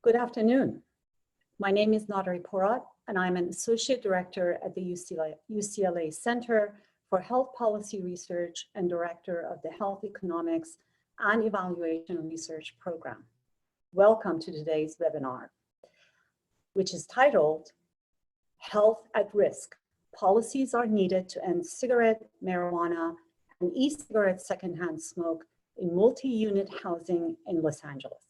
Good afternoon. My name is Nadari Porat, and I'm an Associate Director at the UCLA Center for Health Policy Research and Director of the Health Economics and Evaluation Research Program. Welcome to today's webinar, which is titled, Health at Risk, Policies Are Needed to End Cigarette, Marijuana, and E-cigarette secondhand smoke in Multi-Unit Housing in Los Angeles.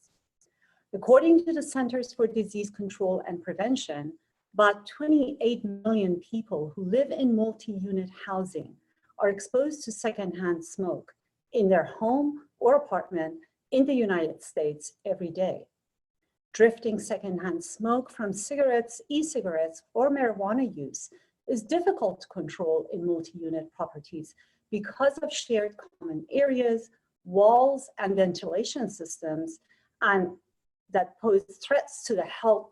According to the Centers for Disease Control and Prevention, about 28 million people who live in multi-unit housing are exposed to secondhand smoke in their home or apartment in the United States every day. Drifting secondhand smoke from cigarettes, e-cigarettes, or marijuana use is difficult to control in multi-unit properties because of shared common areas, walls, and ventilation systems, and that pose threats to the health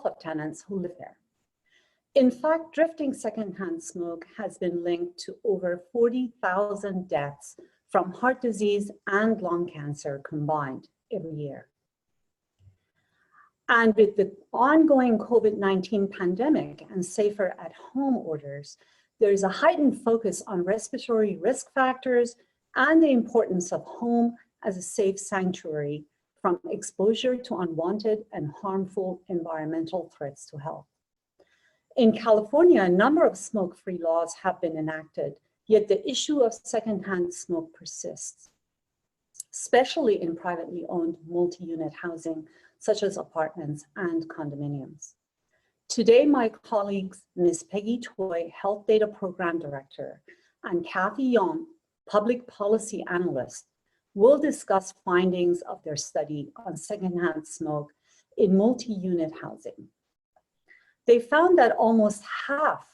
of tenants who live there. In fact, drifting secondhand smoke has been linked to over 40,000 deaths from heart disease and lung cancer combined every year. And with the ongoing COVID-19 pandemic and safer at home orders, there is a heightened focus on respiratory risk factors and the importance of home as a safe sanctuary from exposure to unwanted and harmful environmental threats to health. In California, a number of smoke-free laws have been enacted, yet the issue of secondhand smoke persists, especially in privately owned multi-unit housing, such as apartments and condominiums. Today, my colleagues, Ms. Peggy Toy, Health Data Program Director, and Catherine Yount, Public Policy Analyst, will discuss findings of their study on secondhand smoke in multi-unit housing. They found that almost half,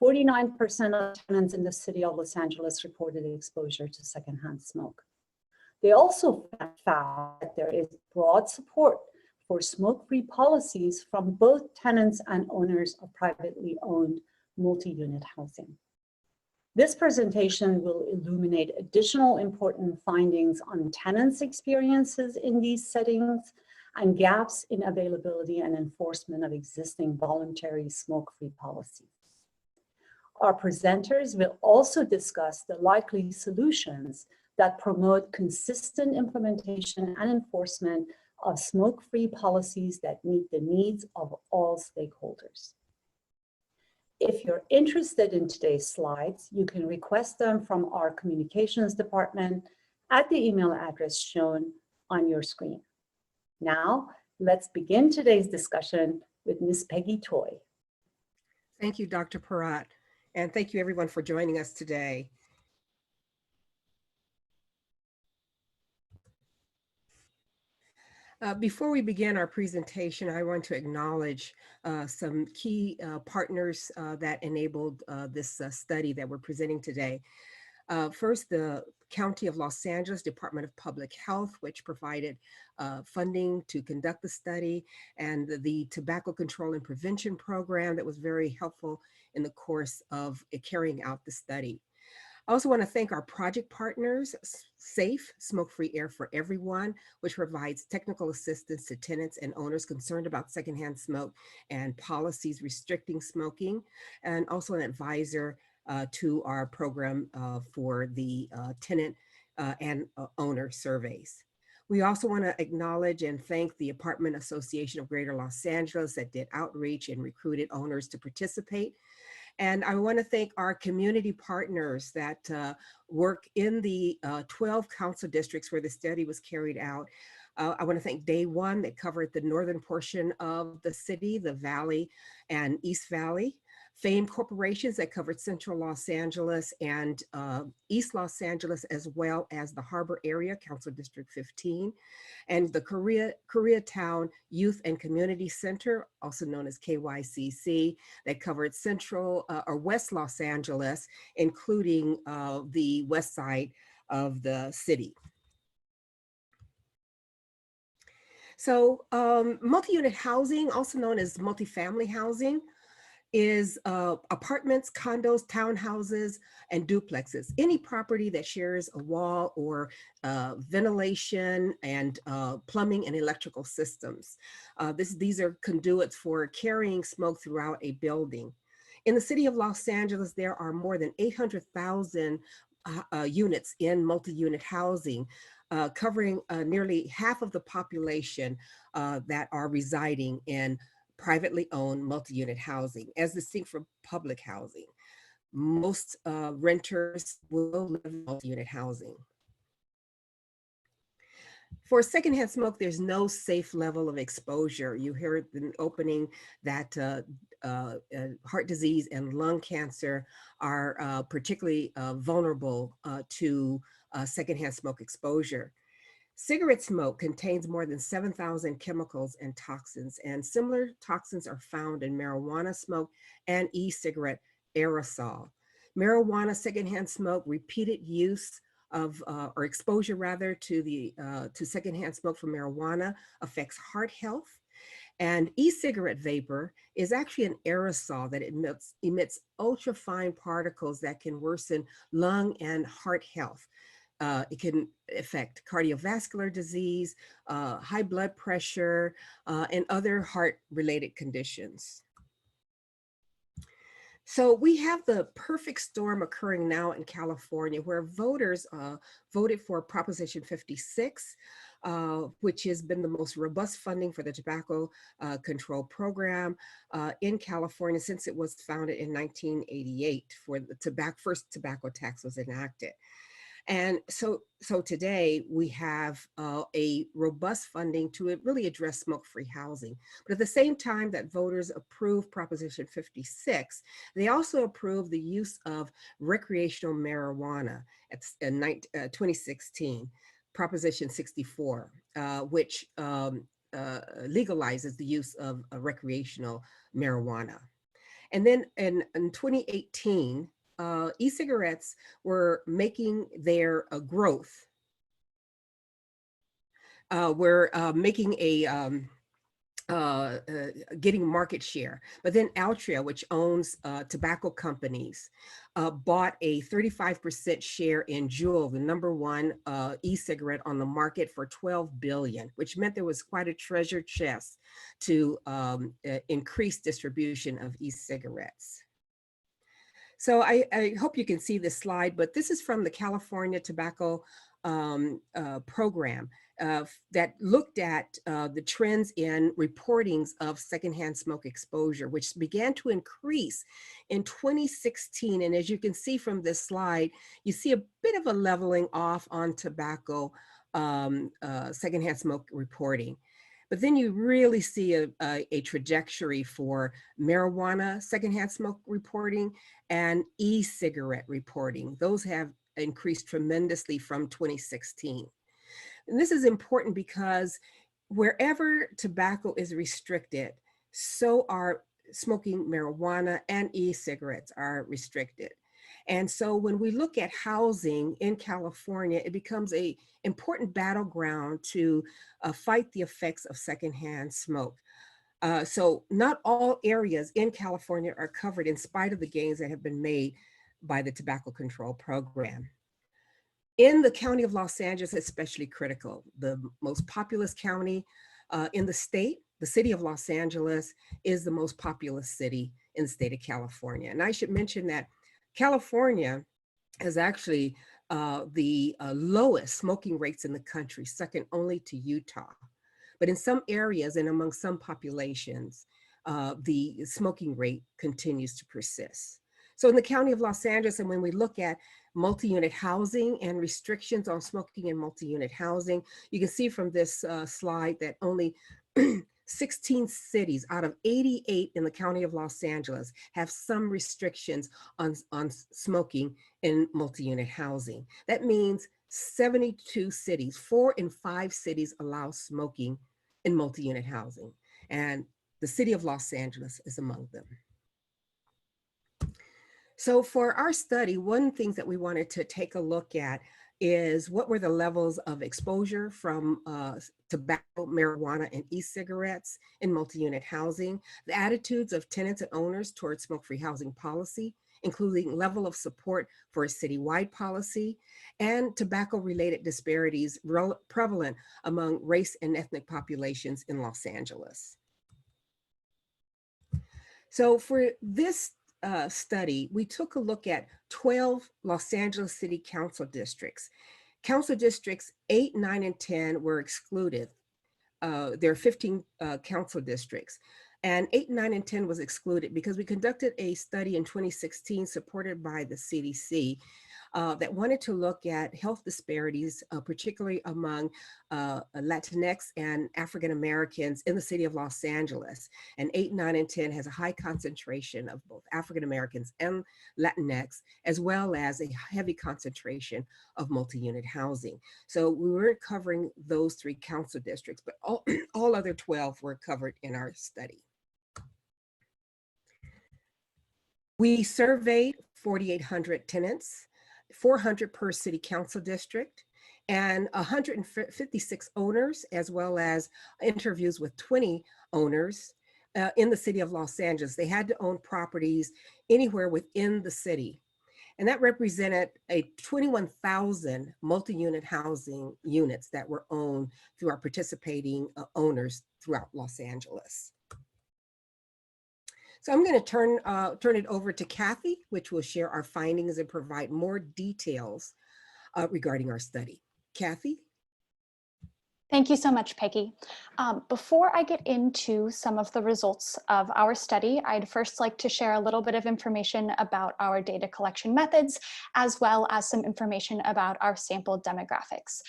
49% of tenants in the city of Los Angeles reported exposure to secondhand smoke. They also found that there is broad support for smoke-free policies from both tenants and owners of privately owned multi-unit housing. This presentation will illuminate additional important findings on tenants' experiences in these settings and gaps in availability and enforcement of existing voluntary smoke-free policies. Our presenters will also discuss the likely solutions that promote consistent implementation and enforcement of smoke-free policies that meet the needs of all stakeholders. If you're interested in today's slides, you can request them from our communications department at the email address shown on your screen. Now, let's begin today's discussion with Ms. Peggy Toy. Thank you, Dr. Porat, and thank you everyone for joining us today. Before we begin our presentation, I want to acknowledge some key partners that enabled this study that we're presenting today. First, the County of Los Angeles Department of Public Health, which provided funding to conduct the study, and the Tobacco Control and Prevention Program that was very helpful in the course of carrying out the study. I also want to thank our project partners, Safe, Smoke-Free Air for Everyone, which provides technical assistance to tenants and owners concerned about secondhand smoke and policies restricting smoking, and also an advisor to our program for the tenant and owner surveys. We also want to acknowledge and thank the Apartment Association of Greater Los Angeles that did outreach and recruited owners to participate. And I want to thank our community partners that work in the 12 council districts where the study was carried out. I want to thank Day One that covered the northern portion of the city, the Valley and East Valley. Fame Corporations that covered Central Los Angeles and East Los Angeles, as well as the Harbor Area, Council District 15, and the Koreatown Youth and Community Center, also known as KYCC, that covered Central or West Los Angeles, including the west side of the city. So multi-unit housing, also known as multifamily housing, is apartments, condos, townhouses, and duplexes. Any property that shares a wall or ventilation and plumbing and electrical systems. These are conduits for carrying smoke throughout a building. In the city of Los Angeles, there are more than 800,000 units in multi-unit housing, covering nearly half of the population that are residing in privately owned multi-unit housing, as distinct from public housing. Most renters will live in multi-unit housing. For secondhand smoke, there's no safe level of exposure. You heard in the opening that heart disease and lung cancer are particularly vulnerable to secondhand smoke exposure. Cigarette smoke contains more than 7,000 chemicals and toxins, and similar toxins are found in marijuana smoke and e-cigarette aerosol. Marijuana secondhand smoke, repeated use of, or exposure rather, to secondhand smoke from marijuana affects heart health. And e-cigarette vapor is actually an aerosol that emits ultrafine particles that can worsen lung and heart health. It can affect cardiovascular disease, high blood pressure, and other heart-related conditions. So we have the perfect storm occurring now in California, where voters voted for Proposition 56, which has been the most robust funding for the tobacco control program in California since it was founded in 1988, for the first tobacco tax was enacted. And so today we have a robust funding to really address smoke-free housing. But at the same time that voters approved Proposition 56, they also approved the use of recreational marijuana in 2016, Proposition 64, which legalizes the use of recreational marijuana. And then in 2018, e-cigarettes were making their growth. We're making a getting market share. But then Altria, which owns tobacco companies, bought a 35% share in Juul, the #1 e-cigarette on the market, for $12 billion, which meant there was quite a treasure chest to increase distribution of e-cigarettes. So I hope you can see this slide, but this is from the California Tobacco Program that looked at the trends in reportings of secondhand smoke exposure, which began to increase in 2016. And as you can see from this slide, you see a bit of a leveling off on tobacco secondhand smoke reporting. But then you really see a trajectory for marijuana secondhand smoke reporting and e-cigarette reporting. Those have increased tremendously from 2016. And this is important because wherever tobacco is restricted, so are smoking marijuana and e-cigarettes are restricted. And so when we look at housing in California, it becomes an important battleground to fight the effects of secondhand smoke. So not all areas in California are covered in spite of the gains that have been made by the tobacco control program. In the county of Los Angeles, especially critical, the most populous county in the state, the city of Los Angeles is the most populous city in the state of California. And I should mention that California has actually the lowest smoking rates in the country, second only to Utah. But in some areas and among some populations, the smoking rate continues to persist. So in the county of Los Angeles, and when we look at multi-unit housing and restrictions on smoking in multi-unit housing, you can see from this slide that only 16 cities out of 88 in the county of Los Angeles have some restrictions on smoking in multi-unit housing. That means 72 cities, 4 in 5 cities allow smoking in multi-unit housing. And the city of Los Angeles is among them. So for our study, one thing that we wanted to take a look at is what were the levels of exposure from tobacco, marijuana, and e-cigarettes in multi-unit housing, the attitudes of tenants and owners towards smoke-free housing policy, including level of support for a citywide policy, and tobacco-related disparities prevalent among race and ethnic populations in Los Angeles. So for this study, we took a look at 12 Los Angeles City Council districts. Council districts 8, 9, and 10 were excluded. There are 15 council districts. And 8, 9, and 10 was excluded because we conducted a study in 2016 supported by the CDC that wanted to look at health disparities, particularly among Latinx and African Americans in the city of Los Angeles. And 8, 9, and 10 has a high concentration of both African Americans and Latinx, as well as a heavy concentration of multi-unit housing. So we weren't covering those 3 council districts, but all other 12 were covered in our study. We surveyed 4,800 tenants, 400 per city council district, and 156 owners, as well as interviews with 20 owners in the city of Los Angeles. They had to own properties anywhere within the city. And that represented a 21,000 multi-unit housing units that were owned through our participating owners throughout Los Angeles. So I'm going to turn it over to Kathy, which will share our findings and provide more details regarding our study. Kathy? Thank you so much, Peggy. Before I get into some of the results of our study, I'd first like to share a little bit of information about our data collection methods, as well as some information about our sample demographics.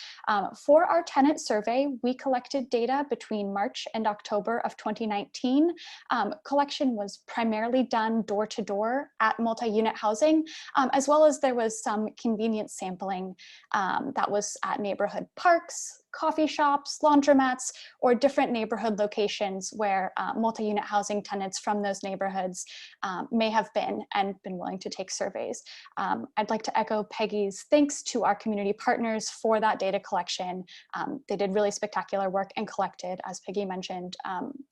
For our tenant survey, we collected data between March and October of 2019. Collection was primarily done door-to-door at multi-unit housing, as well as there was some convenience sampling that was at neighborhood parks, coffee shops, laundromats, or different neighborhood locations where multi-unit housing tenants from those neighborhoods may have been and been willing to take surveys. I'd like to echo Peggy's thanks to our community partners for that data collection. They did really spectacular work and collected, as Peggy mentioned,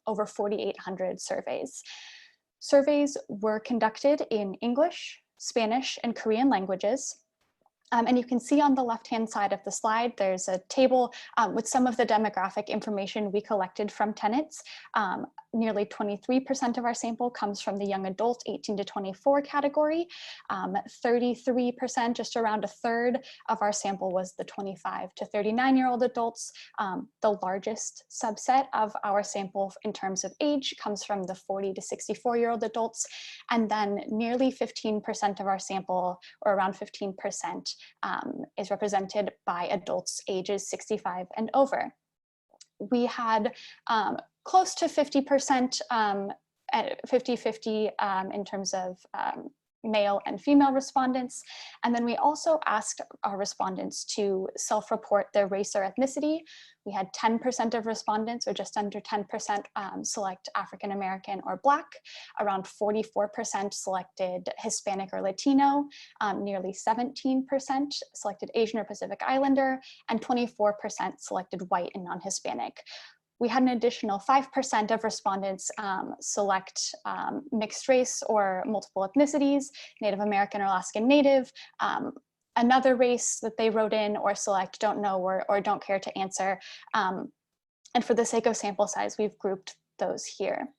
over 4,800 surveys. Surveys were conducted in English, Spanish, and Korean languages. And you can see on the left-hand side of the slide, there's a table with some of the demographic information we collected from tenants. Nearly 23% of our sample comes from the young adult 18 to 24 category. 33%, just around a third of our sample was the 25 to 39-year-old adults. The largest subset of our sample in terms of age comes from the 40 to 64-year-old adults. And then nearly 15% of our sample, or around 15%, is represented by adults ages 65 and over. We had close to 50%, 50-50 in terms of male and female respondents. And then we also asked our respondents to self-report their race or ethnicity. We had 10% of respondents, or just under 10%, select African American or Black. Around 44% selected Hispanic or Latino. Nearly 17% selected Asian or Pacific Islander, and 24% selected white and non-Hispanic. We had an additional 5% of respondents select mixed race or multiple ethnicities, Native American or Alaskan Native, another race that they wrote in or select don't know or don't care to answer. And for the sake of sample size, we've grouped those here.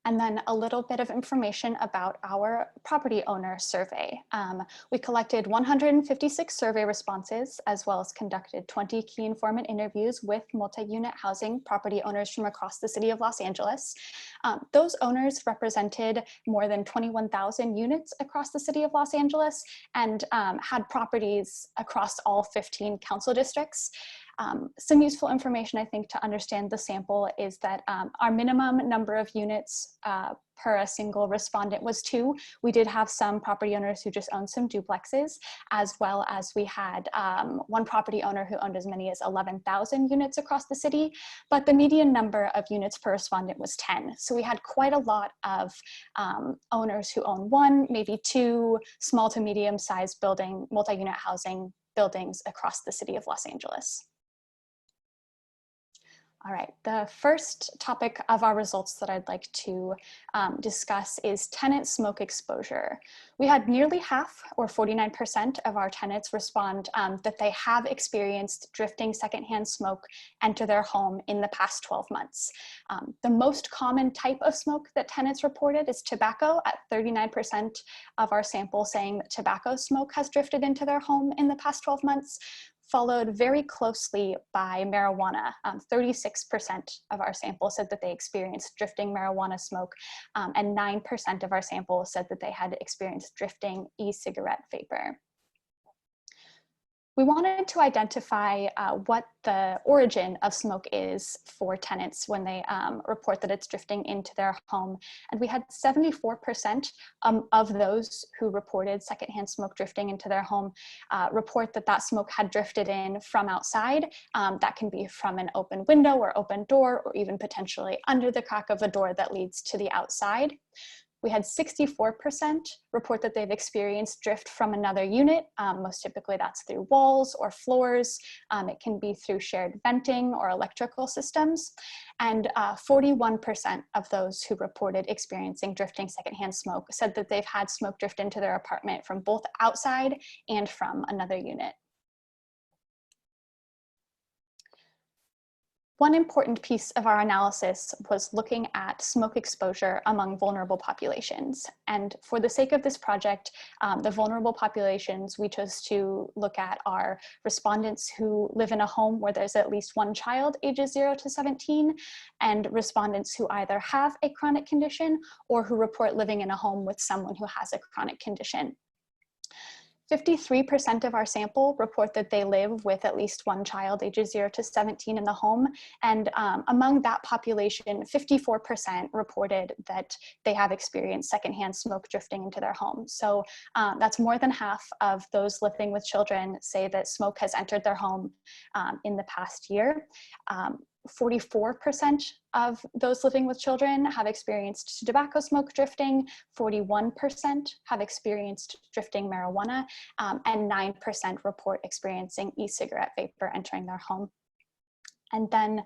And then a little bit of information about our property owner survey. We collected 156 survey responses, as well as conducted 20 key informant interviews with multi-unit housing property owners from across the city of Los Angeles. Those owners represented more than 21,000 units across the city of Los Angeles and had properties across all 15 council districts. Some useful information, I think, to understand the sample is that our minimum number of units per a single respondent was 2. We did have some property owners who just owned some duplexes, as well as we had one property owner who owned as many as 11,000 units across the city, but the median number of units per respondent was 10. So we had quite a lot of owners who own 1, maybe 2 small to medium sized building, multi-unit housing buildings across the city of Los Angeles. All right, the first topic of our results that I'd like to discuss is tenant smoke exposure. We had nearly half, or 49% of our tenants respond that they have experienced drifting secondhand smoke enter their home in the past 12 months. The most common type of smoke that tenants reported is tobacco, at 39% of our sample saying that tobacco smoke has drifted into their home in the past 12 months. Followed very closely by marijuana. 36% of our sample said that they experienced drifting marijuana smoke, and 9% of our sample said that they had experienced drifting e-cigarette vapor. We wanted to identify what the origin of smoke is for tenants when they report that it's drifting into their home. And we had 74% of those who reported secondhand smoke drifting into their home report that that smoke had drifted in from outside. That can be from an open window or open door, or even potentially under the crack of a door that leads to the outside. We had 64% report that they've experienced drift from another unit. Most typically that's through walls or floors. It can be through shared venting or electrical systems. And 41% of those who reported experiencing drifting secondhand smoke said that they've had smoke drift into their apartment from both outside and from another unit. One important piece of our analysis was looking at smoke exposure among vulnerable populations. And for the sake of this project, the vulnerable populations we chose to look at are respondents who live in a home where there's at least 1 child ages 0 to 17, and respondents who either have a chronic condition or who report living in a home with someone who has a chronic condition. 53% of our sample report that they live with at least 1 child ages 0 to 17 in the home. And among that population, 54% reported that they have experienced secondhand smoke drifting into their home. So that's more than half of those living with children say that smoke has entered their home in the past year. 44% of those living with children have experienced tobacco smoke drifting, 41% have experienced drifting marijuana, and 9% report experiencing e-cigarette vapor entering their home. And then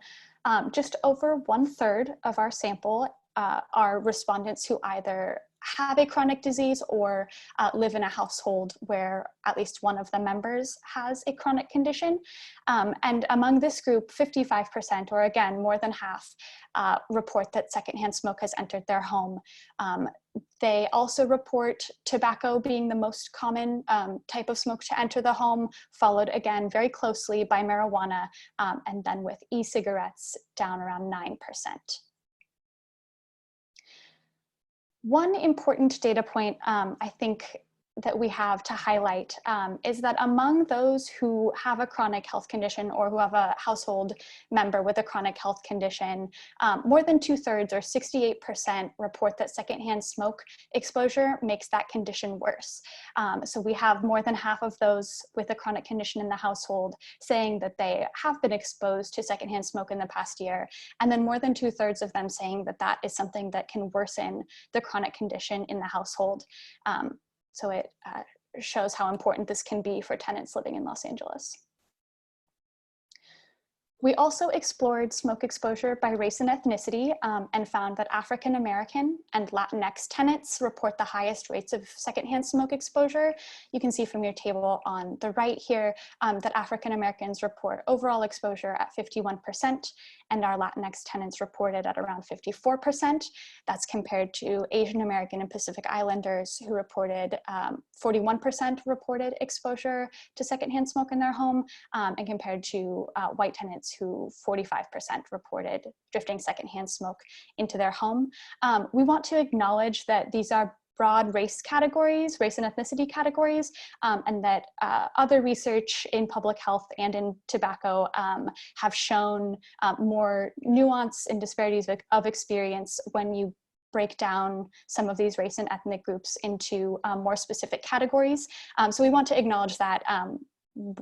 just over 1/3 of our sample are respondents who either have a chronic disease or live in a household where at least one of the members has a chronic condition. And among this group, 55%, or again, more than half, report that secondhand smoke has entered their home. They also report tobacco being the most common type of smoke to enter the home, followed again very closely by marijuana, and then with e-cigarettes down around 9%. One important data point I think that we have to highlight is that among those who have a chronic health condition or who have a household member with a chronic health condition, more than 2/3 or 68% report that secondhand smoke exposure makes that condition worse. So we have more than half of those with a chronic condition in the household saying that they have been exposed to secondhand smoke in the past year, and then more than 2/3 of them saying that that is something that can worsen the chronic condition in the household. So it shows how important this can be for tenants living in Los Angeles. We also explored smoke exposure by race and ethnicity and found that African American and Latinx tenants report the highest rates of secondhand smoke exposure. You can see from your table on the right here that African Americans report overall exposure at 51%, and our Latinx tenants reported at around 54%. That's compared to Asian American and Pacific Islanders who reported 41% reported exposure to secondhand smoke in their home, and compared to white tenants who 45% reported drifting secondhand smoke into their home. We want to acknowledge that these are broad race categories, race and ethnicity categories, and that other research in public health and in tobacco have shown more nuance and disparities of experience when you break down some of these race and ethnic groups into more specific categories. So we want to acknowledge that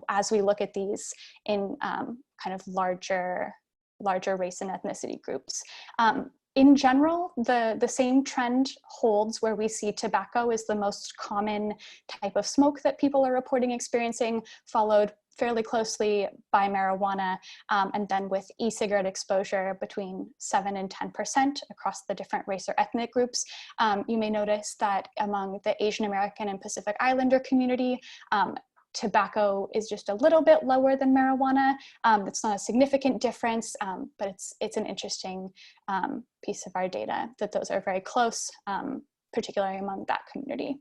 as we look at these in kind of larger race and ethnicity groups. In general, the same trend holds where we see tobacco is the most common type of smoke that people are reporting experiencing, followed fairly closely by marijuana, and then with e-cigarette exposure between 7 and 10% across the different race or ethnic groups. You may notice that among the Asian American and Pacific Islander community, tobacco is just a little bit lower than marijuana. It's not a significant difference, but it's an interesting piece of our data that those are very close, particularly among that community.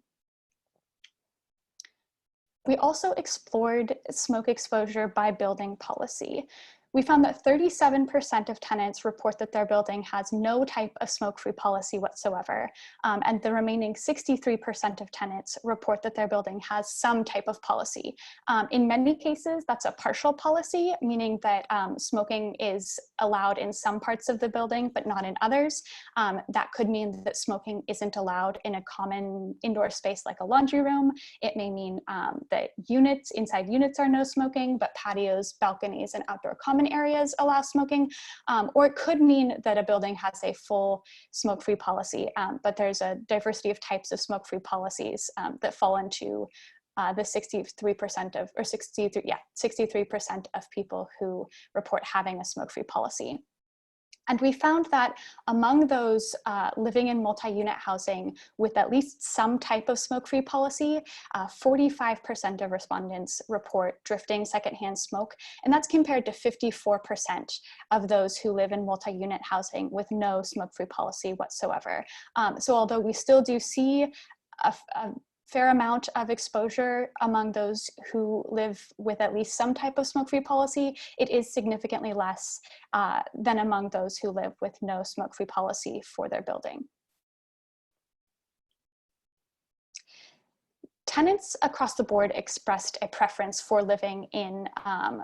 We also explored smoke exposure by building policy. We found that 37% of tenants report that their building has no type of smoke-free policy whatsoever, and the remaining 63% of tenants report that their building has some type of policy. In many cases, that's a partial policy, meaning that smoking is allowed in some parts of the building, but not in others. That could mean that smoking isn't allowed in a common indoor space like a laundry room. It may mean that inside units are no smoking, but patios, balconies, and outdoor common areas allow smoking, or it could mean that a building has a full smoke-free policy, but there's a diversity of types of smoke-free policies that fall into the 63% of, or 63% of people who report having a smoke-free policy. And we found that among those living in multi-unit housing with at least some type of smoke-free policy, 45% of respondents report drifting secondhand smoke, and that's compared to 54% of those who live in multi-unit housing with no smoke-free policy whatsoever. So although we still do see a fair amount of exposure among those who live with at least some type of smoke-free policy, it is significantly less than among those who live with no smoke-free policy for their building. Tenants across the board expressed a preference for living in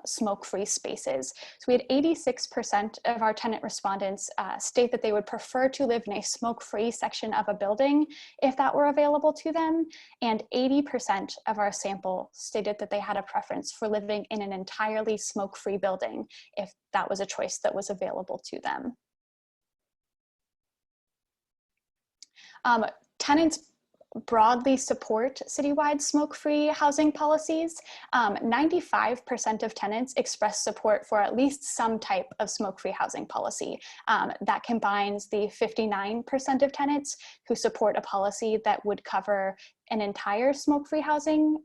smoke-free spaces. So we had 86% of our tenant respondents state that they would prefer to live in a smoke-free section of a building if that were available to them. And 80% of our sample stated that they had a preference for living in an entirely smoke-free building if that was a choice that was available to them. Tenants broadly support citywide smoke-free housing policies. 95% of tenants express support for at least some type of smoke-free housing policy. That combines the 59% of tenants who support a policy that would cover an entire smoke-free housing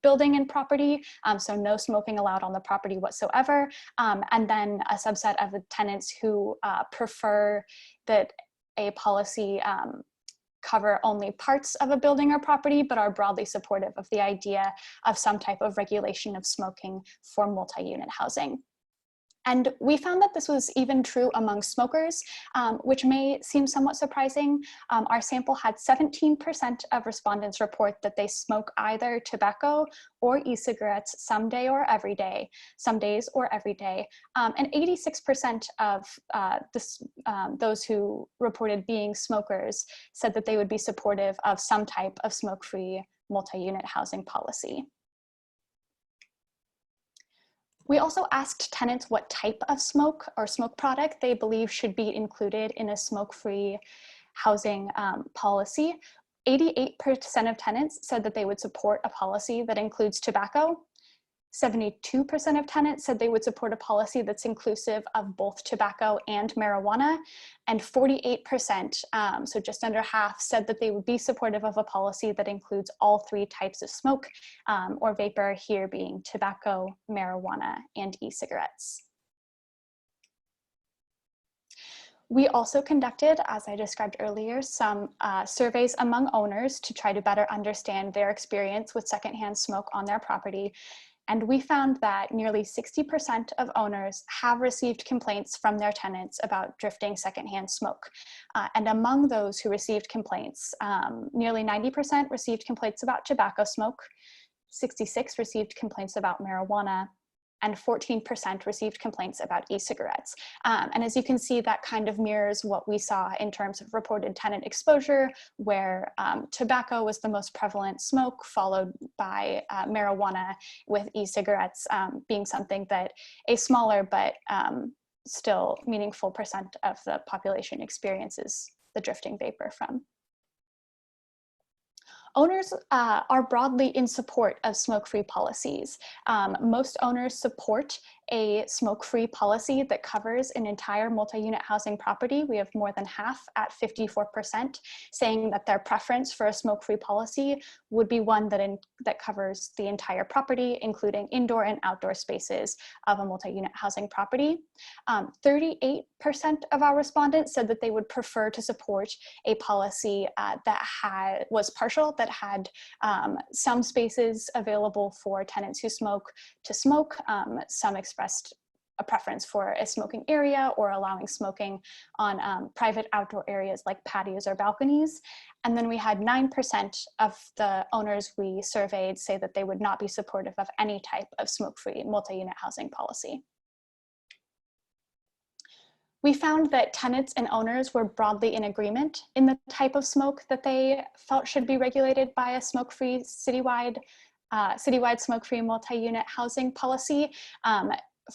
building and property, so no smoking allowed on the property whatsoever, and then a subset of the tenants who prefer that a policy cover only parts of a building or property, but are broadly supportive of the idea of some type of regulation of smoking for multi-unit housing. And we found that this was even true among smokers, which may seem somewhat surprising. Our sample had 17% of respondents report that they smoke either tobacco or e-cigarettes some days or every day, and 86% of those who reported being smokers said that they would be supportive of some type of smoke-free multi-unit housing policy. We also asked tenants what type of smoke or smoke product they believe should be included in a smoke-free housing policy. 88% of tenants said that they would support a policy that includes tobacco. 72% of tenants said they would support a policy that's inclusive of both tobacco and marijuana, and 48%, so just under half, said that they would be supportive of a policy that includes all three types of smoke or vapor, here being tobacco, marijuana, and e-cigarettes. We also conducted, as I described earlier, some surveys among owners to try to better understand their experience with secondhand smoke on their property. And we found that nearly 60% of owners have received complaints from their tenants about drifting secondhand smoke. And among those who received complaints, nearly 90% received complaints about tobacco smoke, 66% received complaints about marijuana, and 14% received complaints about e-cigarettes. And as you can see, that kind of mirrors what we saw in terms of reported tenant exposure, where tobacco was the most prevalent smoke, followed by marijuana, with e-cigarettes being something that a smaller but still meaningful percent of the population experiences the drifting vapor from. Owners are broadly in support of smoke-free policies. Most owners support a smoke-free policy that covers an entire multi-unit housing property. We have more than half, at 54%, saying that their preference for a smoke-free policy would be one that covers the entire property, including indoor and outdoor spaces of a multi-unit housing property. 38% of our respondents said that they would prefer to support a policy that was partial, that had some spaces available for tenants who smoke to smoke. Some expressed a preference for a smoking area or allowing smoking on private outdoor areas like patios or balconies. And then we had 9% of the owners we surveyed say that they would not be supportive of any type of smoke-free multi-unit housing policy. We found that tenants and owners were broadly in agreement in the type of smoke that they felt should be regulated by a smoke-free citywide smoke-free multi-unit housing policy.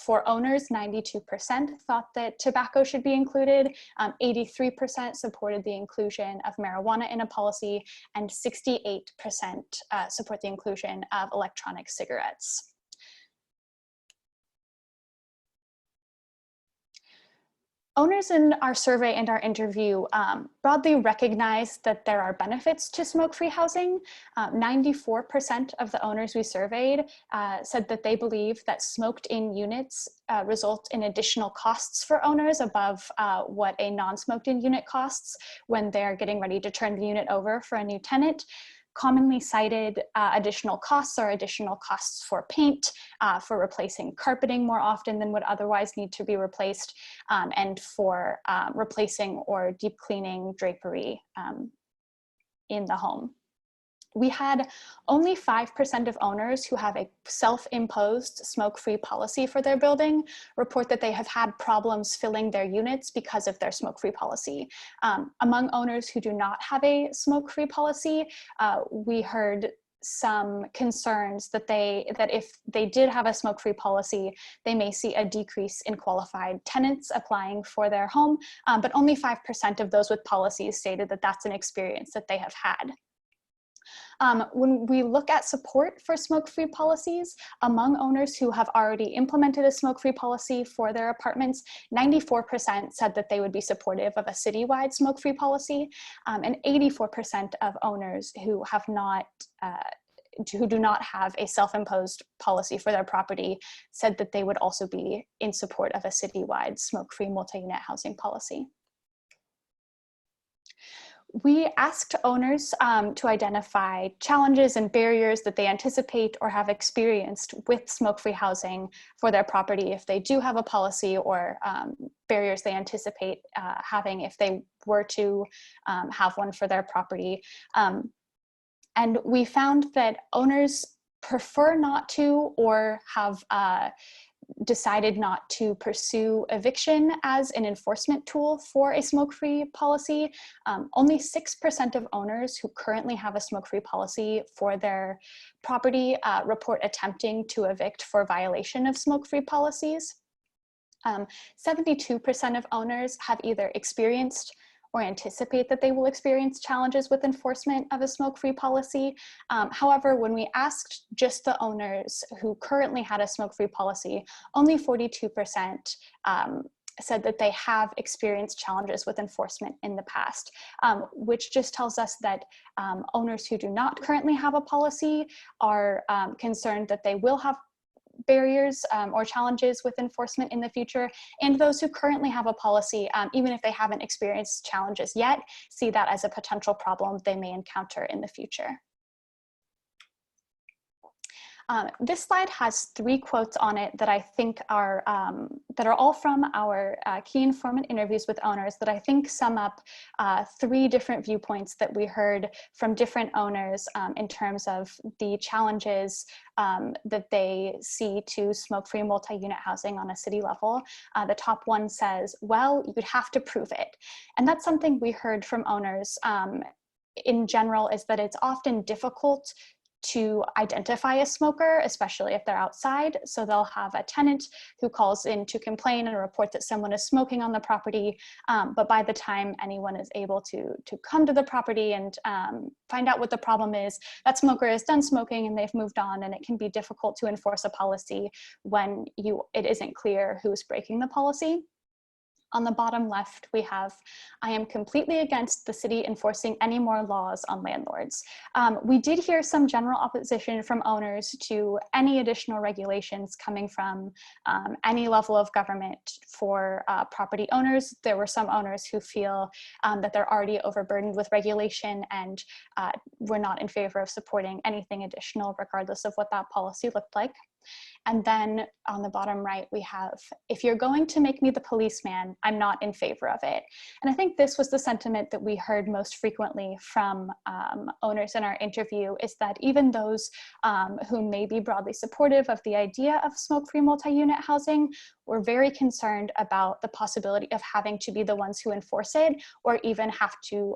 For owners, 92% thought that tobacco should be included, 83% supported the inclusion of marijuana in a policy, and 68% support the inclusion of electronic cigarettes. Owners in our survey and our interview broadly recognize that there are benefits to smoke-free housing. 94% of the owners we surveyed said that they believe that smoked-in units result in additional costs for owners above what a non-smoked-in unit costs when they're getting ready to turn the unit over for a new tenant. Commonly cited additional costs are additional costs for paint, for replacing carpeting more often than would otherwise need to be replaced, and for replacing or deep cleaning drapery in the home. We had only 5% of owners who have a self-imposed smoke-free policy for their building report that they have had problems filling their units because of their smoke-free policy. Among owners who do not have a smoke-free policy, we heard some concerns that if they did have a smoke-free policy, they may see a decrease in qualified tenants applying for their home, but only 5% of those with policies stated that that's an experience that they have had. When we look at support for smoke-free policies, among owners who have already implemented a smoke-free policy for their apartments, 94% said that they would be supportive of a citywide smoke-free policy, and 84% of owners who do not have a self-imposed policy for their property said that they would also be in support of a citywide smoke-free multi-unit housing policy. We asked owners to identify challenges and barriers that they anticipate or have experienced with smoke-free housing for their property if they do have a policy, or barriers they anticipate having if they were to have one for their property. And we found that owners prefer not to, or have decided not to pursue eviction as an enforcement tool for a smoke-free policy. Only 6% of owners who currently have a smoke-free policy for their property report attempting to evict for violation of smoke-free policies. 72% of owners have either experienced or anticipate that they will experience challenges with enforcement of a smoke-free policy. However, when we asked just the owners who currently had a smoke-free policy, only 42% said that they have experienced challenges with enforcement in the past, which just tells us that owners who do not currently have a policy are concerned that they will have barriers or challenges with enforcement in the future, and those who currently have a policy, even if they haven't experienced challenges yet, see that as a potential problem they may encounter in the future. This slide has 3 quotes on it that I think are that are all from our key informant interviews with owners that I think sum up 3 different viewpoints that we heard from different owners in terms of the challenges that they see to smoke-free multi-unit housing on a city level. The top one says, well, you'd have to prove it. And that's something we heard from owners in general, is that it's often difficult to identify a smoker, especially if they're outside. So they'll have a tenant who calls in to complain and report that someone is smoking on the property. But by the time anyone is able to come to the property and find out what the problem is, that smoker is done smoking and they've moved on, and it can be difficult to enforce a policy when it isn't clear who's breaking the policy. On the bottom left, we have, I am completely against the city enforcing any more laws on landlords. We did hear some general opposition from owners to any additional regulations coming from any level of government for property owners. There were some owners who feel that they're already overburdened with regulation and were not in favor of supporting anything additional, regardless of what that policy looked like. And then on the bottom right, we have, if you're going to make me the policeman, I'm not in favor of it. And I think this was the sentiment that we heard most frequently from owners in our interview, is that even those who may be broadly supportive of the idea of smoke-free multi-unit housing were very concerned about the possibility of having to be the ones who enforce it, or even have to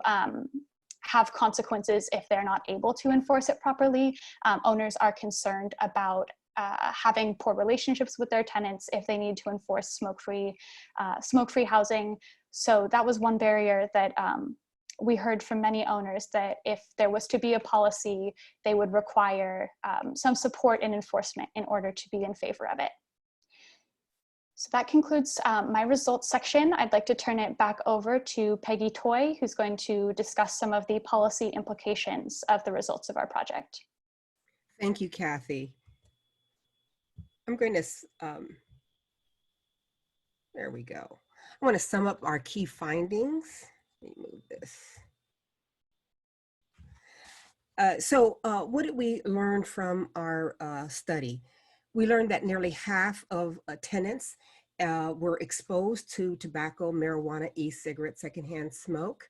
have consequences if they're not able to enforce it properly. Owners are concerned about having poor relationships with their tenants if they need to enforce smoke-free housing. So that was one barrier that we heard from many owners, that if there was to be a policy, they would require some support and enforcement in order to be in favor of it. So that concludes my results section. I'd like to turn it back over to Peggy Toy, who's going to discuss some of the policy implications of the results of our project. Thank you, Kathy. I'm going to, there we go. I want to sum up our key findings. Let me move this. What did we learn from our study? We learned that nearly half of tenants were exposed to tobacco, marijuana, e-cigarette, secondhand smoke.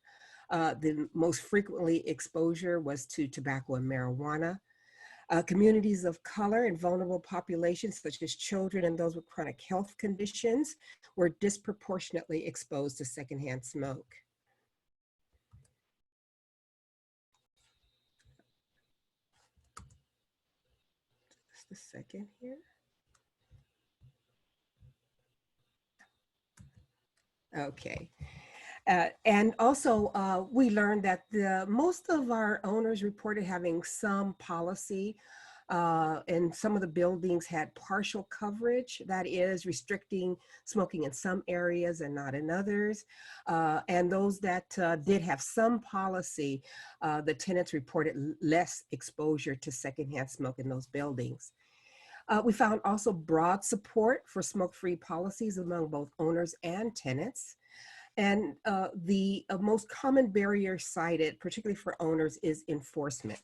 The most frequently exposure was to tobacco and marijuana. Communities of color and vulnerable populations, such as children and those with chronic health conditions, were disproportionately exposed to secondhand smoke. Just a second here. Okay. And also, we learned that most of our owners reported having some policy, and some of the buildings had partial coverage, that is, restricting smoking in some areas and not in others. And those that did have some policy, the tenants reported less exposure to secondhand smoke in those buildings. We found also broad support for smoke-free policies among both owners and tenants. And the most common barrier cited, particularly for owners, is enforcement.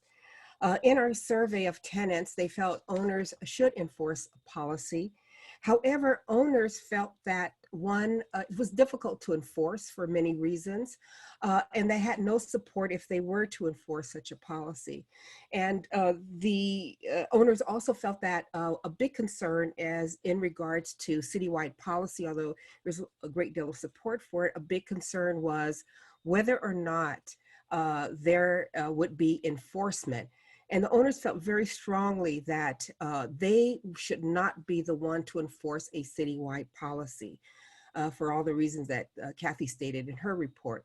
In our survey of tenants, they felt owners should enforce a policy. However, owners felt that it was difficult to enforce for many reasons, and they had no support if they were to enforce such a policy. And the owners also felt that a big concern is in regards to citywide policy, although there's a great deal of support for it, a big concern was whether or not there would be enforcement. And the owners felt very strongly that they should not be the one to enforce a citywide policy for all the reasons that Kathy stated in her report.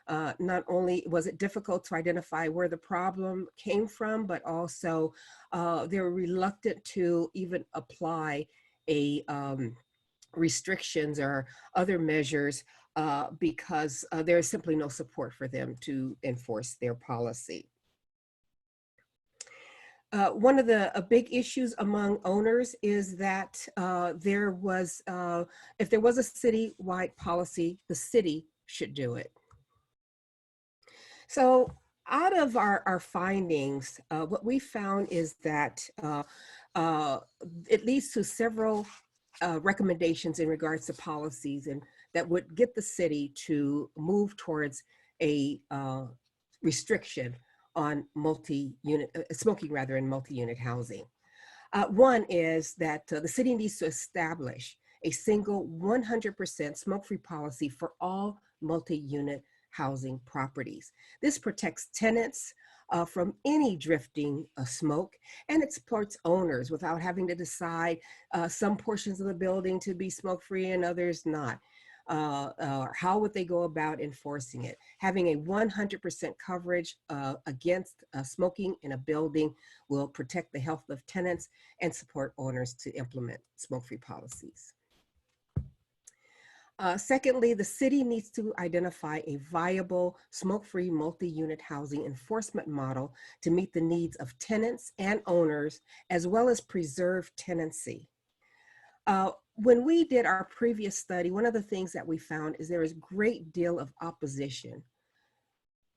Not only was it difficult to identify where the problem came from, but also they were reluctant to even apply restrictions or other measures because there is simply no support for them to enforce their policy. One of the big issues among owners is that if there was a citywide policy, the city should do it. So out of our findings, what we found is that it leads to several recommendations in regards to policies and that would get the city to move towards a restriction on multi-unit smoking rather in multi-unit housing. One is that the city needs to establish a single 100% smoke-free policy for all multi-unit housing properties. This protects tenants from any drifting smoke, and it supports owners without having to decide some portions of the building to be smoke-free and others not. How would they go about enforcing it? Having a 100% coverage against smoking in a building will protect the health of tenants and support owners to implement smoke-free policies. Secondly, the city needs to identify a viable smoke-free multi-unit housing enforcement model to meet the needs of tenants and owners, as well as preserve tenancy. When we did our previous study, one of the things that we found is there is a great deal of opposition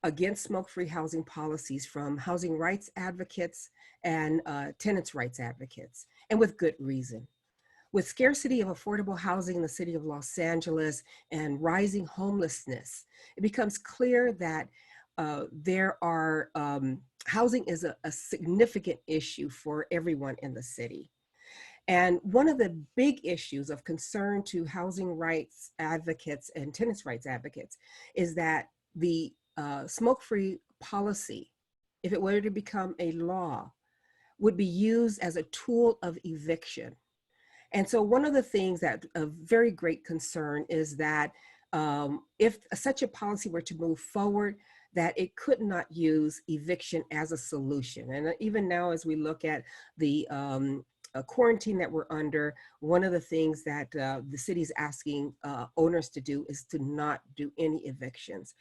against smoke-free housing policies from housing rights advocates and tenants' rights advocates, and with good reason. With scarcity of affordable housing in the city of Los Angeles and rising homelessness, it becomes clear that housing is a significant issue for everyone in the city. And one of the big issues of concern to housing rights advocates and tenants' rights advocates is that the smoke-free policy, if it were to become a law, would be used as a tool of eviction. And so one of the things that of very great concern is that if such a policy were to move forward, that it could not use eviction as a solution. And even now, as we look at the quarantine that we're under, one of the things that the city's asking owners to do is to not do any evictions.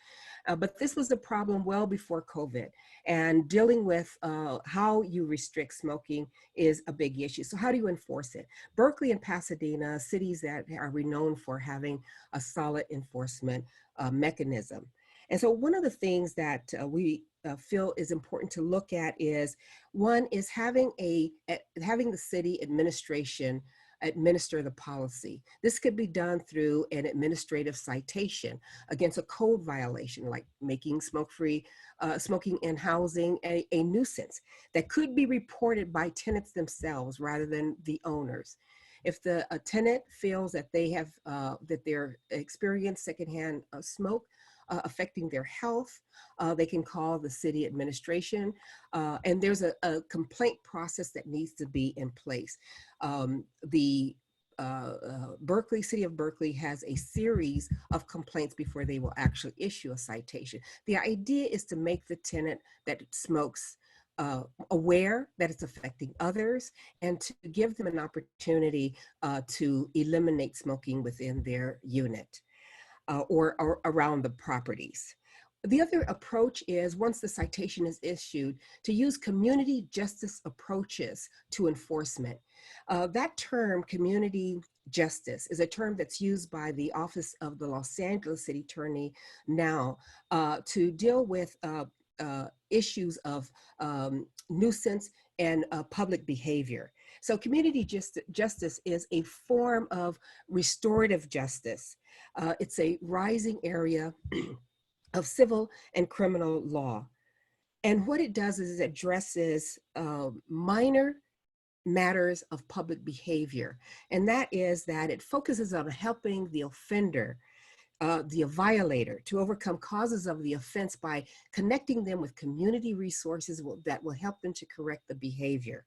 But this was a problem well before COVID, and dealing with how you restrict smoking is a big issue. So how do you enforce it? Berkeley and Pasadena, cities that are renowned for having a solid enforcement mechanism. And so one of the things that we feel is important to look at is, one is having the city administration administer the policy. This could be done through an administrative citation against a code violation, like making smoking in housing a nuisance that could be reported by tenants themselves rather than the owners. If a tenant feels that they have that they're experiencing secondhand smoke affecting their health, they can call the city administration, and there's a complaint process that needs to be in place. The City of Berkeley has a series of complaints before they will actually issue a citation. The idea is to make the tenant that smokes aware that it's affecting others, and to give them an opportunity to eliminate smoking within their unit or around the properties. The other approach is, once the citation is issued, to use community justice approaches to enforcement. That term, community justice, is a term that's used by the Office of the Los Angeles City Attorney now to deal with issues of nuisance and public behavior. So community justice is a form of restorative justice. It's a rising area of civil and criminal law. And what it does is it addresses minor matters of public behavior. And that is that it focuses on helping the offender, the violator, to overcome causes of the offense by connecting them with community resources that will help them to correct the behavior.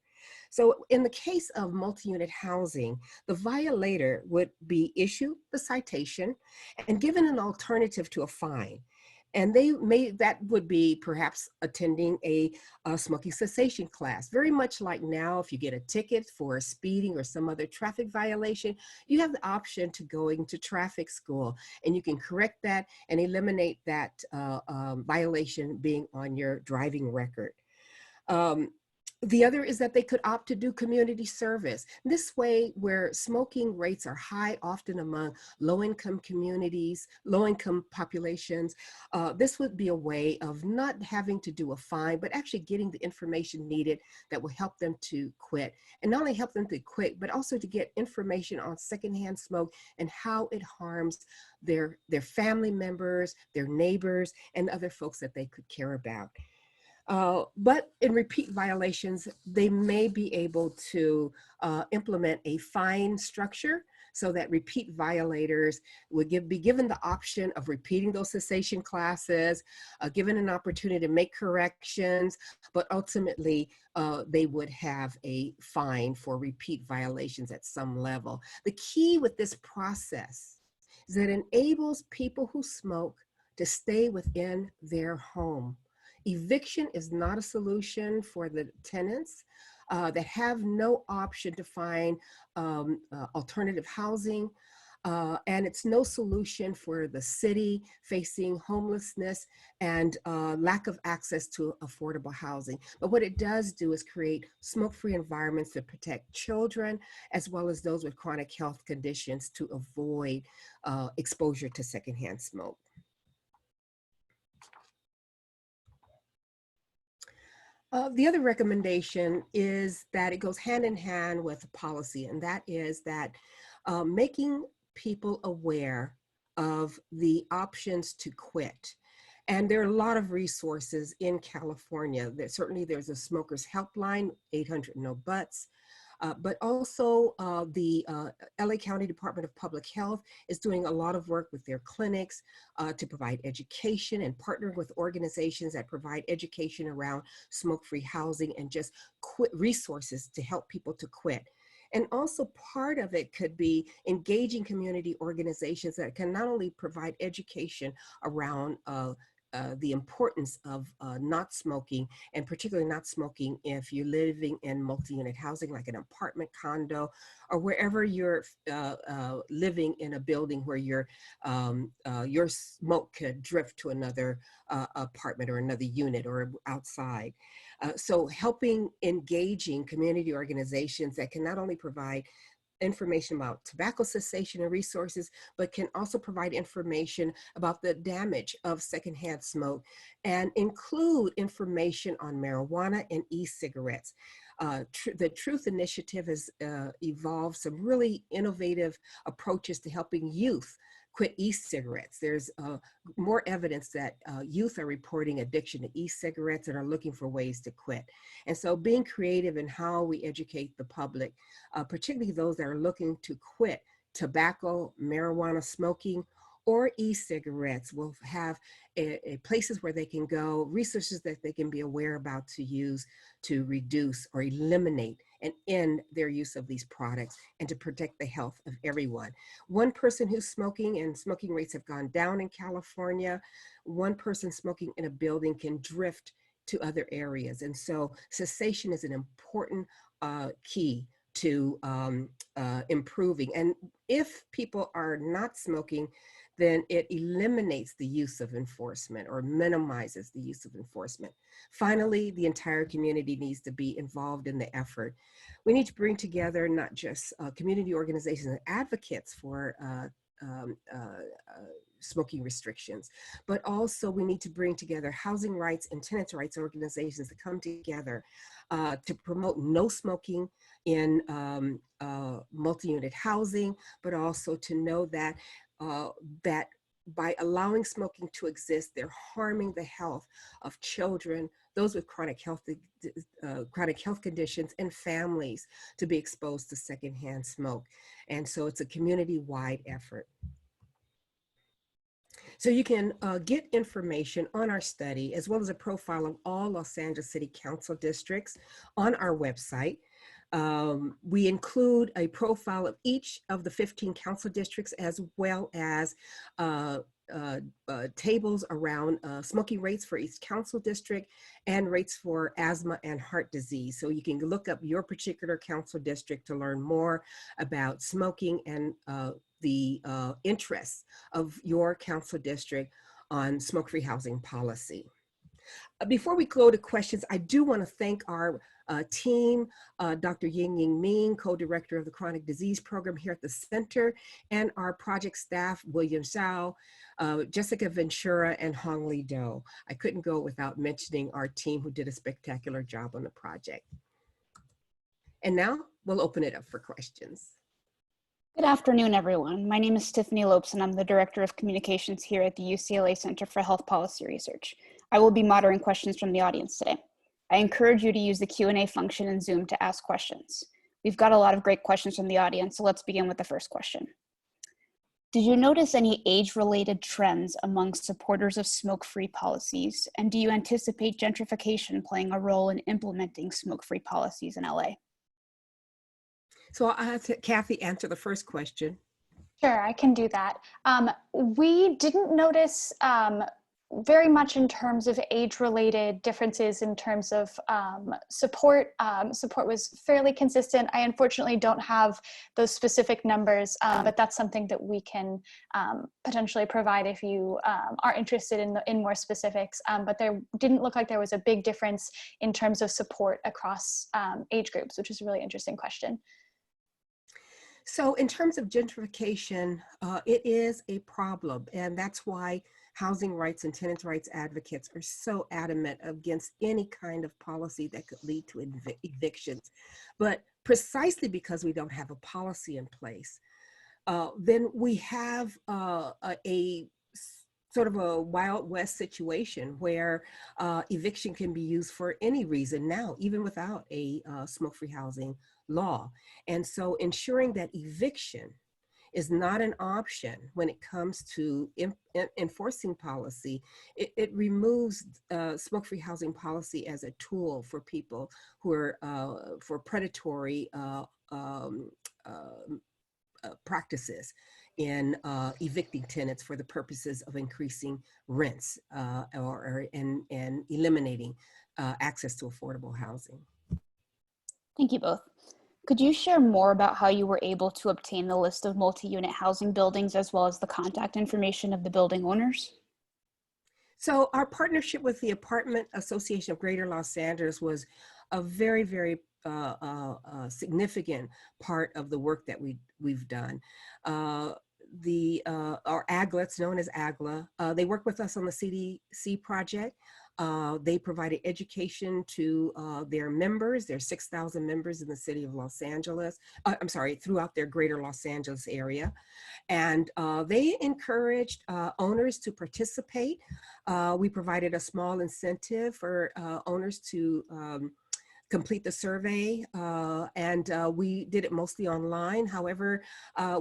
So in the case of multi-unit housing, the violator would be issued the citation and given an alternative to a fine. And that would be perhaps attending a smoking cessation class. Very much like now, if you get a ticket for speeding or some other traffic violation, you have the option to going to traffic school, and you can correct that and eliminate that violation being on your driving record. The other is that they could opt to do community service. This way, where smoking rates are high, often among low-income communities, low-income populations, this would be a way of not having to do a fine, but actually getting the information needed that will help them to quit. And not only help them to quit, but also to get information on secondhand smoke and how it harms their family members, their neighbors, and other folks that they could care about. But in repeat violations, they may be able to implement a fine structure so that repeat violators would be given the option of repeating those cessation classes, given an opportunity to make corrections, but ultimately they would have a fine for repeat violations at some level. The key with this process is that it enables people who smoke to stay within their home. Eviction is not a solution for the tenants that have no option to find alternative housing. And it's no solution for the city facing homelessness and lack of access to affordable housing. But what it does do is create smoke-free environments to protect children, as well as those with chronic health conditions to avoid exposure to secondhand smoke. The other recommendation is that it goes hand in hand with policy, and that is that making people aware of the options to quit. And there are a lot of resources in California. Certainly there's a smokers helpline, 800 No Butts. But also the LA County Department of Public Health is doing a lot of work with their clinics to provide education and partnering with organizations that provide education around smoke-free housing and just resources to help people to quit. And also part of it could be engaging community organizations that can not only provide education around the importance of not smoking, and particularly not smoking if you're living in multi-unit housing like an apartment condo, or wherever you're living in a building where your smoke could drift to another apartment or another unit or outside. So helping engaging community organizations that can not only provide information about tobacco cessation and resources, but can also provide information about the damage of secondhand smoke and include information on marijuana and e-cigarettes. The Truth Initiative has evolved some really innovative approaches to helping youth quit e-cigarettes. There's more evidence that youth are reporting addiction to e-cigarettes and are looking for ways to quit. And so being creative in how we educate the public, particularly those that are looking to quit tobacco, marijuana smoking, or e-cigarettes, will have places where they can go, resources that they can be aware about to use to reduce or eliminate and end their use of these products and to protect the health of everyone. One person who's smoking, and smoking rates have gone down in California, one person smoking in a building can drift to other areas. And so cessation is an important key to improving. And if people are not smoking, then it eliminates the use of enforcement or minimizes the use of enforcement. Finally, the entire community needs to be involved in the effort. We need to bring together not just community organizations and advocates for smoking restrictions, but also we need to bring together housing rights and tenants' rights organizations to come together to promote no smoking in multi-unit housing, but also to know that that by allowing smoking to exist, they're harming the health of children, those with chronic health conditions, and families to be exposed to secondhand smoke. And so it's a community-wide effort. So you can get information on our study, as well as a profile of all Los Angeles City Council districts on our website. We include a profile of each of the 15 council districts, as well as tables around smoking rates for each council district and rates for asthma and heart disease. So you can look up your particular council district to learn more about smoking and the interests of your council district on smoke-free housing policy. Before we go to questions, I do want to thank our team, Dr. Ying Ming, co-director of the Chronic Disease Program here at the center, and our project staff, William Zhao, Jessica Ventura, and Hong Li Do. I couldn't go without mentioning our team who did a spectacular job on the project. And now we'll open it up for questions. Good afternoon, everyone. My name is Tiffany Lopes, and I'm the Director of Communications here at the UCLA Center for Health Policy Research. I will be moderating questions from the audience today. I encourage you to use the Q&A function in Zoom to ask questions. We've got a lot of great questions from the audience, so let's begin with the first question. Did you notice any age-related trends among supporters of smoke-free policies? And do you anticipate gentrification playing a role in implementing smoke-free policies in LA? So I'll have Kathy answer the first question. Sure, I can do that. We didn't notice very much in terms of age-related differences in terms of support. Support was fairly consistent. I unfortunately don't have those specific numbers, but that's something that we can potentially provide if you are interested in more specifics. But there didn't look like there was a big difference in terms of support across age groups, which is a really interesting question. So in terms of gentrification, it is a problem, and that's why housing rights and tenants' rights advocates are so adamant against any kind of policy that could lead to evictions. But precisely because we don't have a policy in place, then we have a sort of a Wild West situation where eviction can be used for any reason now, even without a smoke-free housing law. And so ensuring that eviction is not an option when it comes to enforcing policy, it removes smoke-free housing policy as a tool for people who are for predatory practices in evicting tenants for the purposes of increasing rents and eliminating access to affordable housing. Thank you both. Could you share more about how you were able to obtain the list of multi-unit housing buildings as well as the contact information of the building owners? So our partnership with the Apartment Association of Greater Los Angeles was a very, very significant part of the work that we've done. Our AGLA, it's known as AGLA, they work with us on the CDC project. They provided education to their members, their 6,000 members in the city of Los Angeles, throughout their greater Los Angeles area. And they encouraged owners to participate. We provided a small incentive for owners to complete the survey, and we did it mostly online. However,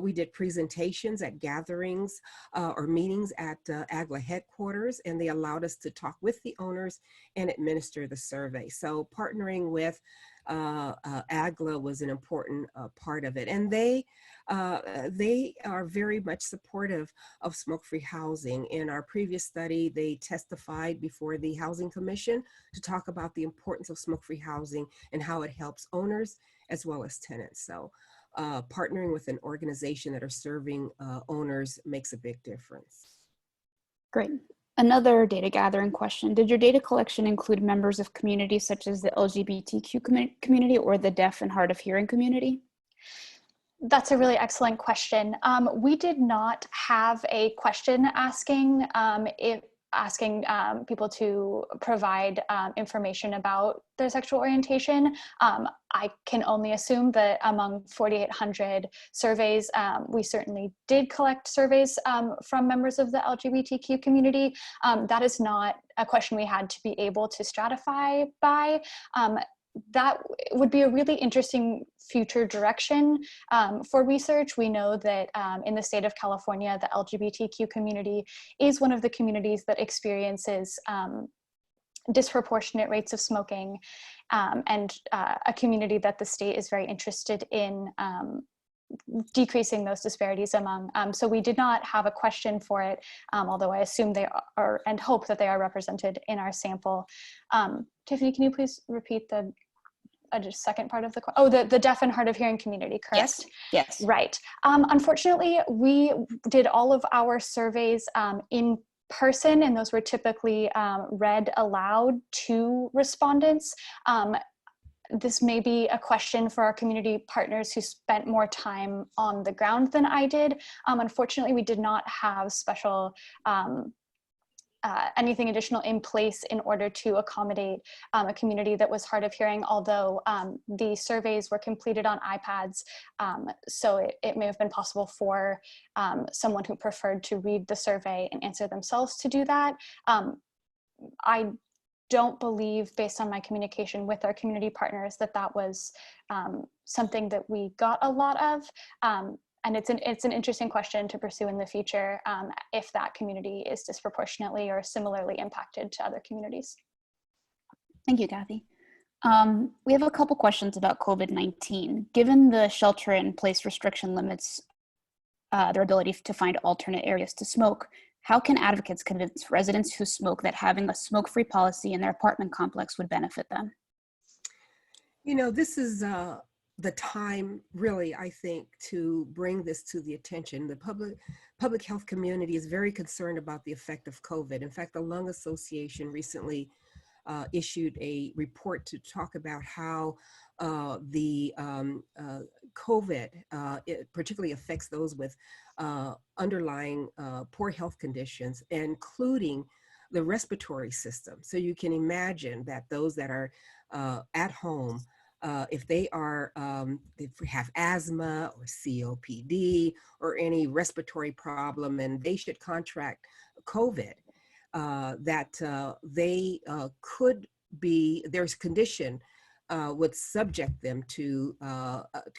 we did presentations at gatherings or meetings at AGLA headquarters, and they allowed us to talk with the owners and administer the survey. So partnering with AGLA was an important part of it. And they are very much supportive of smoke-free housing. In our previous study, they testified before the Housing Commission to talk about the importance of smoke-free housing and how it helps owners as well as tenants. So partnering with an organization that are serving owners makes a big difference. Great. Another data gathering question. Did your data collection include members of communities such as the LGBTQ community or the deaf and hard of hearing community? That's a really excellent question. We did not have a question asking people to provide information about their sexual orientation. I can only assume that among 4,800 surveys, we certainly did collect surveys from members of the LGBTQ community. That is not a question we had to be able to stratify by. That would be a really interesting future direction for research. We know that in the state of California, the LGBTQ community is one of the communities that experiences disproportionate rates of smoking, and a community that the state is very interested in decreasing those disparities among. So we did not have a question for it, although I assume they are and hope that they are represented in our sample. Tiffany, can you please repeat the just second part of the question? Oh, the deaf and hard of hearing community, correct? Yes. Right. Unfortunately, we did all of our surveys in person, and those were typically read aloud to respondents. This may be a question for our community partners who spent more time on the ground than I did. Unfortunately, we did not have special anything additional in place in order to accommodate a community that was hard of hearing, although the surveys were completed on iPads, so it may have been possible for someone who preferred to read the survey and answer themselves to do that. I don't believe, based on my communication with our community partners, that that was something that we got a lot of. And it's an interesting question to pursue in the future if that community is disproportionately or similarly impacted to other communities. Thank you, Kathy. We have a couple questions about COVID-19. Given the shelter-in-place restriction limits their ability to find alternate areas to smoke, how can advocates convince residents who smoke that having a smoke-free policy in their apartment complex would benefit them? You know, this is the time, really, I think, to bring this to the attention. The public health community is very concerned about the effect of COVID. In fact, the Lung Association recently issued a report to talk about how the COVID it particularly affects those with underlying poor health conditions, including the respiratory system. So you can imagine that those that are at home, if they are, if we have asthma or COPD or any respiratory problem and they should contract COVID, that they could be, there's condition would subject them to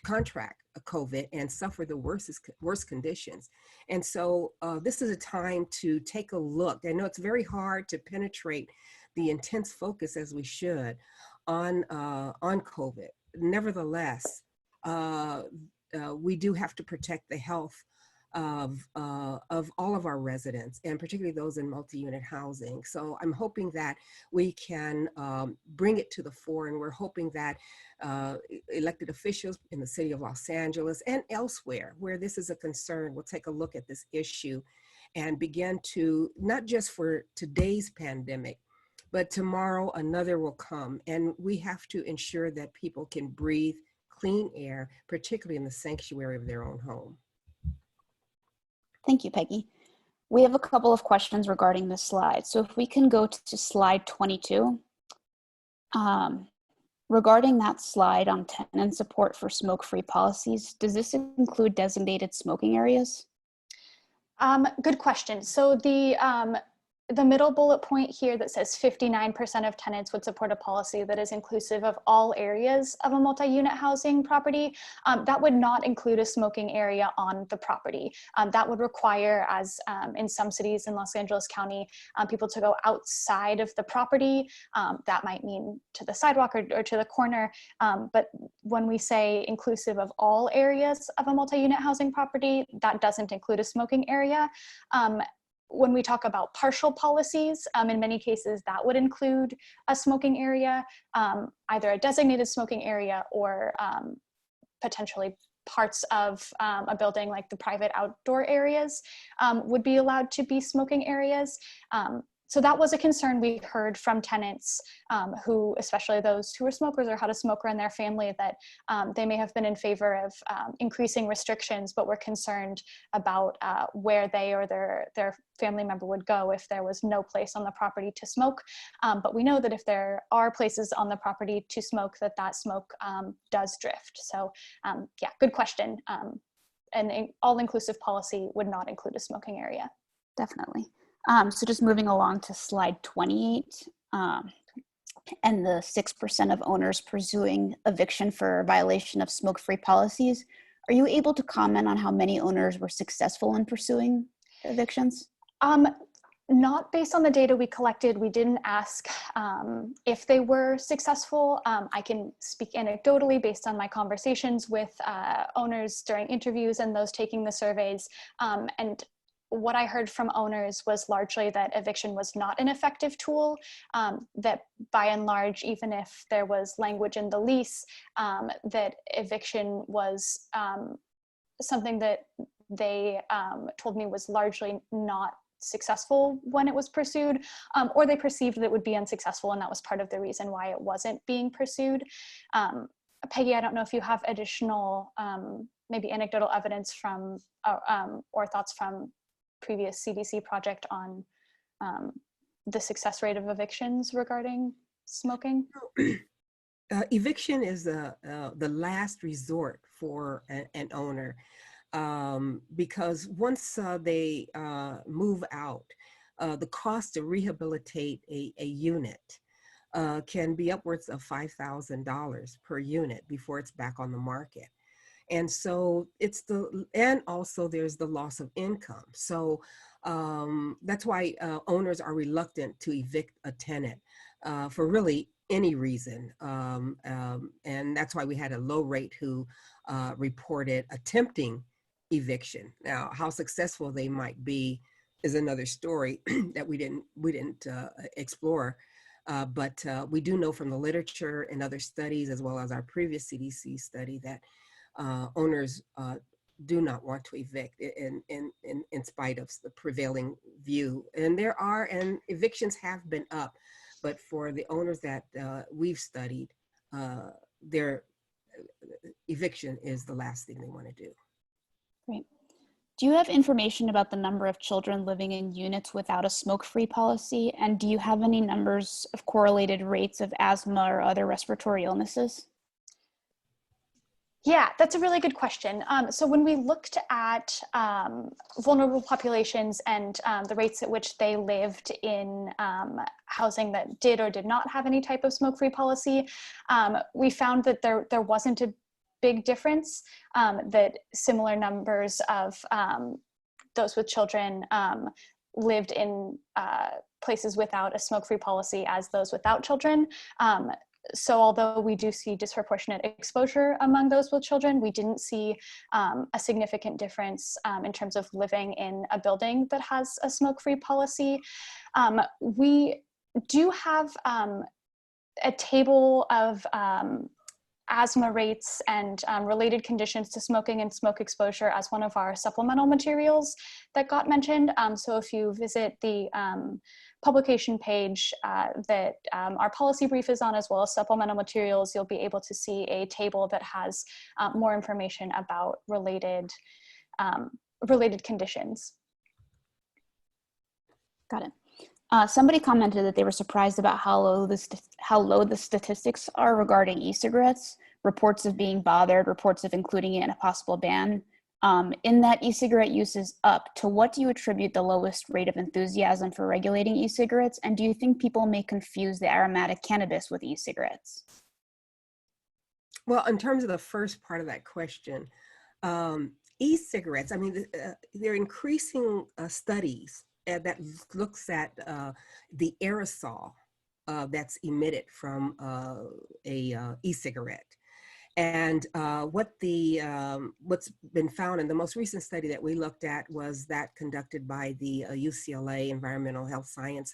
contract COVID and suffer the worst conditions. And so this is a time to take a look. I know it's very hard to penetrate the intense focus as we should on COVID. Nevertheless, we do have to protect the health of all of our residents, and particularly those in multi-unit housing. So I'm hoping that we can bring it to the fore, and we're hoping that elected officials in the city of Los Angeles and elsewhere where this is a concern will take a look at this issue and begin to, not just for today's pandemic, but tomorrow another will come, and we have to ensure that people can breathe clean air, particularly in the sanctuary of their own home. Thank you, Peggy. We have a couple of questions regarding this slide. So if we can go to slide 22. Regarding that slide on tenant support for smoke-free policies, does this include designated smoking areas? Good question. So the middle bullet point here that says 59% of tenants would support a policy that is inclusive of all areas of a multi-unit housing property, that would not include a smoking area on the property. That would require, as in some cities in Los Angeles County, people to go outside of the property. That might mean to the sidewalk or to the corner. But when we say inclusive of all areas of a multi-unit housing property, that doesn't include a smoking area. When we talk about partial policies, in many cases that would include a smoking area, either a designated smoking area or potentially parts of a building like the private outdoor areas would be allowed to be smoking areas. So that was a concern we heard from tenants who, especially those who were smokers or had a smoker in their family, that they may have been in favor of increasing restrictions, but were concerned about where they or their family member would go if there was no place on the property to smoke. But we know that if there are places on the property to smoke, that smoke does drift. So yeah, good question. An all-inclusive policy would not include a smoking area. Definitely. So just moving along to slide 28, and the 6% of owners pursuing eviction for violation of smoke-free policies. Are you able to comment on how many owners were successful in pursuing evictions? Not based on the data we collected. We didn't ask if they were successful. I can speak anecdotally based on my conversations with owners during interviews and those taking the surveys. And what I heard from owners was largely that eviction was not an effective tool, that by and large, even if there was language in the lease, that eviction was something that they told me was largely not successful when it was pursued, or they perceived that it would be unsuccessful, and that was part of the reason why it wasn't being pursued. Peggy, I don't know if you have additional, maybe anecdotal evidence from, or thoughts from previous CDC project on the success rate of evictions regarding smoking? Eviction is the last resort for an owner, because once they move out, the cost to rehabilitate a unit can be upwards of $5,000 per unit before it's back on the market. And so and also there's the loss of income. So that's why owners are reluctant to evict a tenant for really any reason. And that's why we had a low rate who reported attempting eviction. Now, how successful they might be is another story that we didn't explore. But we do know from the literature and other studies, as well as our previous CDC study, that owners do not want to evict in spite of the prevailing view. And evictions have been up, but for the owners that we've studied, their eviction is the last thing they want to do. Great. Do you have information about the number of children living in units without a smoke-free policy? And do you have any numbers of correlated rates of asthma or other respiratory illnesses? Yeah, that's a really good question. So when we looked at vulnerable populations and the rates at which they lived in housing that did or did not have any type of smoke-free policy, we found that there wasn't a big difference, that similar numbers of those with children lived in places without a smoke-free policy as those without children. So although we do see disproportionate exposure among those with children, we didn't see a significant difference in terms of living in a building that has a smoke-free policy. We do have a table of asthma rates and related conditions to smoking and smoke exposure as one of our supplemental materials that got mentioned. So if you visit the publication page that our policy brief is on, as well as supplemental materials, you'll be able to see a table that has more information about related conditions. Got it. Somebody commented that they were surprised about how low the statistics are regarding e-cigarettes, reports of being bothered, reports of including it in a possible ban. In that e-cigarette use is up, to what do you attribute the lowest rate of enthusiasm for regulating e-cigarettes? And do you think people may confuse the aromatic cannabis with e-cigarettes? Well, in terms of the first part of that question, e-cigarettes, I mean, they're increasing studies that looks at the aerosol that's emitted from a e-cigarette. And what's been found in the most recent study that we looked at was that conducted by the UCLA Environmental Health Science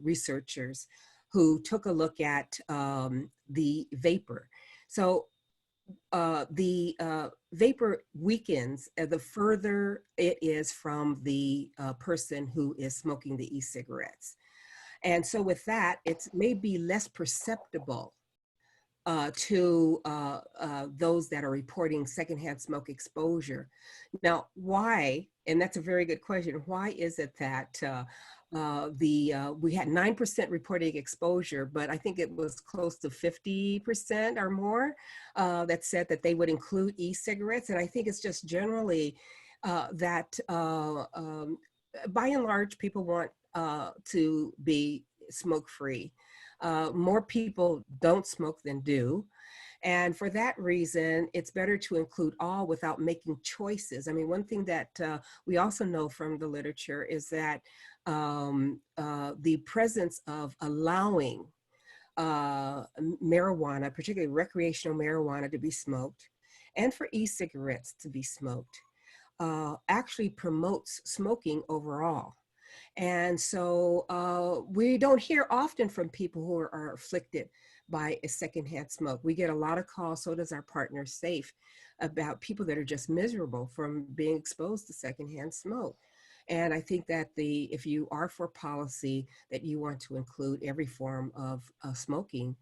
researchers, who took a look at the vapor. So the vapor weakens the further it is from the person who is smoking the e-cigarettes. And so with that, it may be less perceptible to those that are reporting secondhand smoke exposure. Now, why, and that's a very good question, why is it that we had 9% reporting exposure, but I think it was close to 50% or more that said that they would include e-cigarettes. And I think it's just generally that by and large, people want to be smoke-free. More people don't smoke than do. And for that reason, it's better to include all without making choices. I mean, one thing that we also know from the literature is that the presence of allowing marijuana, particularly recreational marijuana, to be smoked, and for e-cigarettes to be smoked, actually promotes smoking overall. And so we don't hear often from people who are afflicted by a secondhand smoke. We get a lot of calls, so does our partner SAFE, about people that are just miserable from being exposed to secondhand smoke. And I think that if you are for policy, that you want to include every form of smoking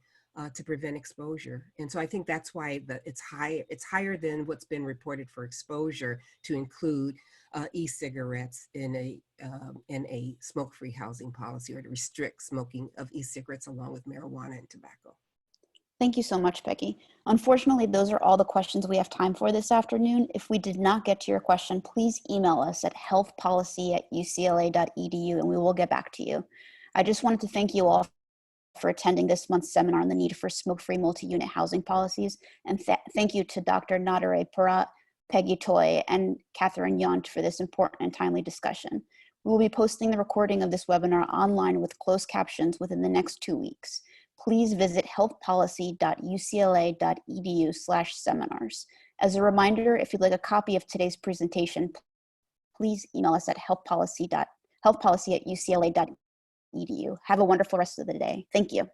to prevent exposure. And so I think that's why it's higher than what's been reported for exposure to include e-cigarettes in a smoke-free housing policy, or to restrict smoking of e-cigarettes along with marijuana and tobacco. Thank you so much, Peggy. Unfortunately, those are all the questions we have time for this afternoon. If we did not get to your question, please email us at healthpolicy@ucla.edu and we will get back to you. I just wanted to thank you all for attending this month's seminar on the need for smoke-free multi-unit housing policies. And thank you to Dr. Nadare Parat, Peggy Toy, and Catherine Yount for this important and timely discussion. We will be posting the recording of this webinar online with closed captions within the next 2 weeks. Please visit healthpolicy.ucla.edu/seminars. As a reminder, if you'd like a copy of today's presentation, please email us at healthpolicy@ucla.edu. Have a wonderful rest of the day. Thank you.